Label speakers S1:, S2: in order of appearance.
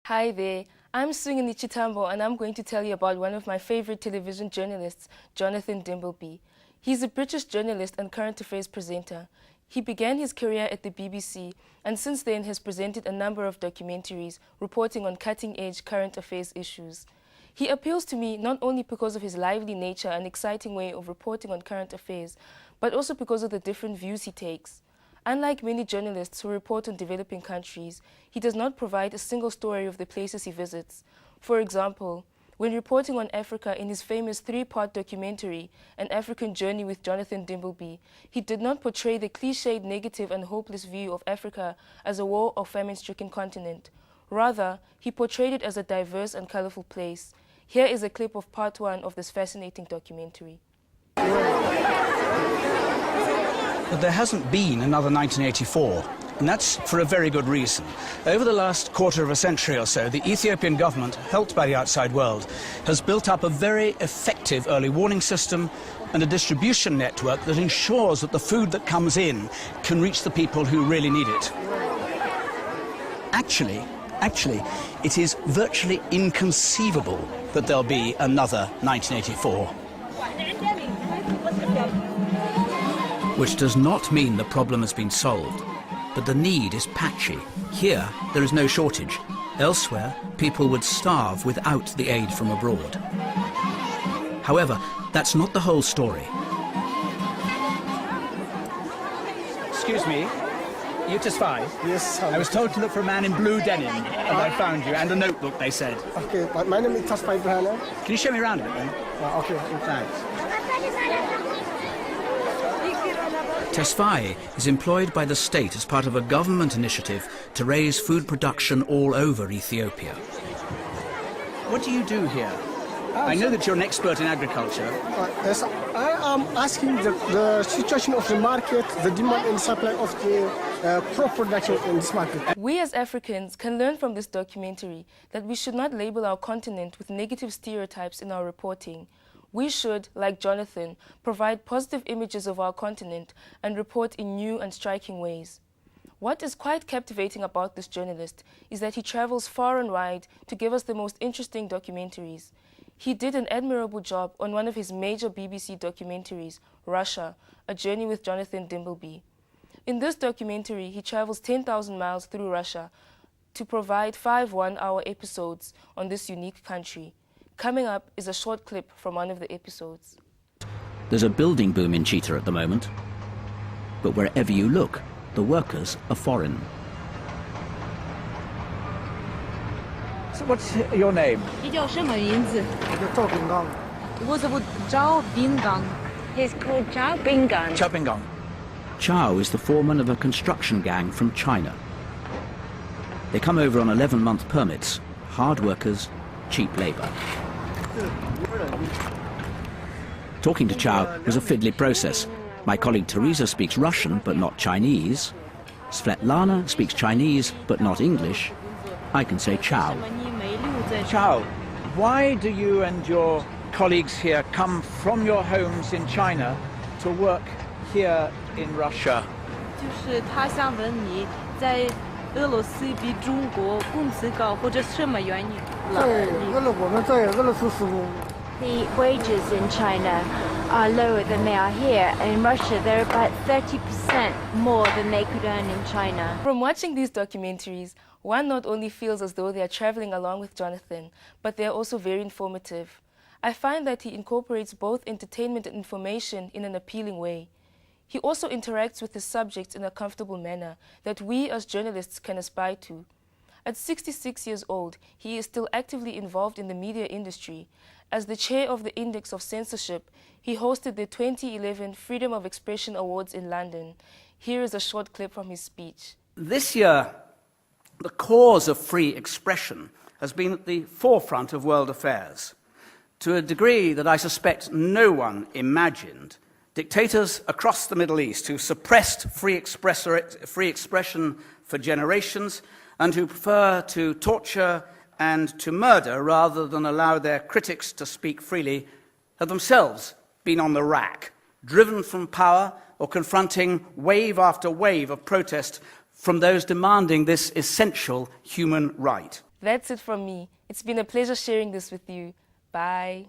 S1: Hi there, I'm Sungeni Chithambo and I'm going to tell you about one of my favorite television journalists, Jonathan Dimbleby. He's a British journalist and current affairs presenter. He began his career at the BBC and since then has presented a number of documentaries reporting on cutting-edge current affairs issues. He appeals to me not only because of his lively nature and exciting way of reporting on current affairs, but also because of the different views he takes. Unlike many journalists who report on developing countries, he does not provide a single story of the places he visits. For example, when reporting on Africa in his famous 3-part documentary, An African Journey with Jonathan Dimbleby, he did not portray the cliched negative and hopeless view of Africa as a war or famine-stricken continent. Rather, he portrayed it as a diverse and colorful place. Here is a clip of part 1 of this fascinating documentary.
S2: But there hasn't been another 1984, and that's for a very good reason. Over the last quarter of a century or so, the Ethiopian government, helped by the outside world, has built up a very effective early warning system and a distribution network that ensures that the food that comes in can reach the people who really need it. Actually, it is virtually inconceivable that there'll be another 1984. Which does not mean the problem has been solved, but the need is patchy. Here, there is no shortage. Elsewhere, people would starve without the aid from abroad. However, that's not the whole story. Excuse me, you Tesfaye?
S3: Yes,
S2: I was told to look for a man in blue denim, and I found you, and a notebook, they said.
S3: Okay, my name is Tesfaye.
S2: Can you show me around a bit, then?
S3: Okay,
S2: Thanks. Tesfaye is employed by the state as part of a government initiative to raise food production all over Ethiopia. What do you do here? I know that you're an expert in agriculture.
S3: Yes, I am asking the situation of the market, the demand and supply of the crop production in this market.
S1: We as Africans can learn from this documentary that we should not label our continent with negative stereotypes in our reporting. We should, like Jonathan, provide positive images of our continent and report in new and striking ways. What is quite captivating about this journalist is that he travels far and wide to give us the most interesting documentaries. He did an admirable job on one of his major BBC documentaries, Russia, A Journey with Jonathan Dimbleby. In this documentary, he travels 10,000 miles through Russia to provide 5 one-hour episodes on this unique country. Coming up is a short clip from one of the episodes.
S4: There's a building boom in Chita at the moment, but wherever you look, the workers are foreign.
S2: So what's your name?
S5: 你叫什么名字？
S3: 赵炳刚。
S5: 我是赵炳刚。He's called Chao Bingang.
S2: Chao Bingang.
S4: Chao is the foreman of a construction gang from China. They come over on 11-month permits, hard workers, cheap labour. Talking to Chao was a fiddly process. My colleague Teresa speaks Russian but not Chinese. Svetlana speaks Chinese but not English. I can say Chao.
S2: Chao, why do you and your colleagues here come from your homes in China to work here in Russia?
S5: 就是他想问你，在俄罗斯比中国工资高，或者什么原因？
S3: 我们在俄罗斯时候。
S6: The wages in China are lower than they are here, and in Russia they're about 30% more than they could earn in China.
S1: From watching these documentaries, one not only feels as though they are traveling along with Jonathan, but they are also very informative. I find that he incorporates both entertainment and information in an appealing way. He also interacts with his subjects in a comfortable manner that we as journalists can aspire to. At 66 years old, he is still actively involved in the media industry. As the chair of the Index of Censorship, he hosted the 2011 Freedom of Expression Awards in London. Here is a short clip from his speech.
S2: This year, the cause of free expression has been at the forefront of world affairs. To a degree that I suspect no one imagined, dictators across the Middle East who suppressed free expression for generations and who prefer to torture and to murder rather than allow their critics to speak freely have themselves been on the rack, driven from power or confronting wave after wave of protest from those demanding this essential human right.
S1: That's it from me. It's been a pleasure sharing this with you. Bye.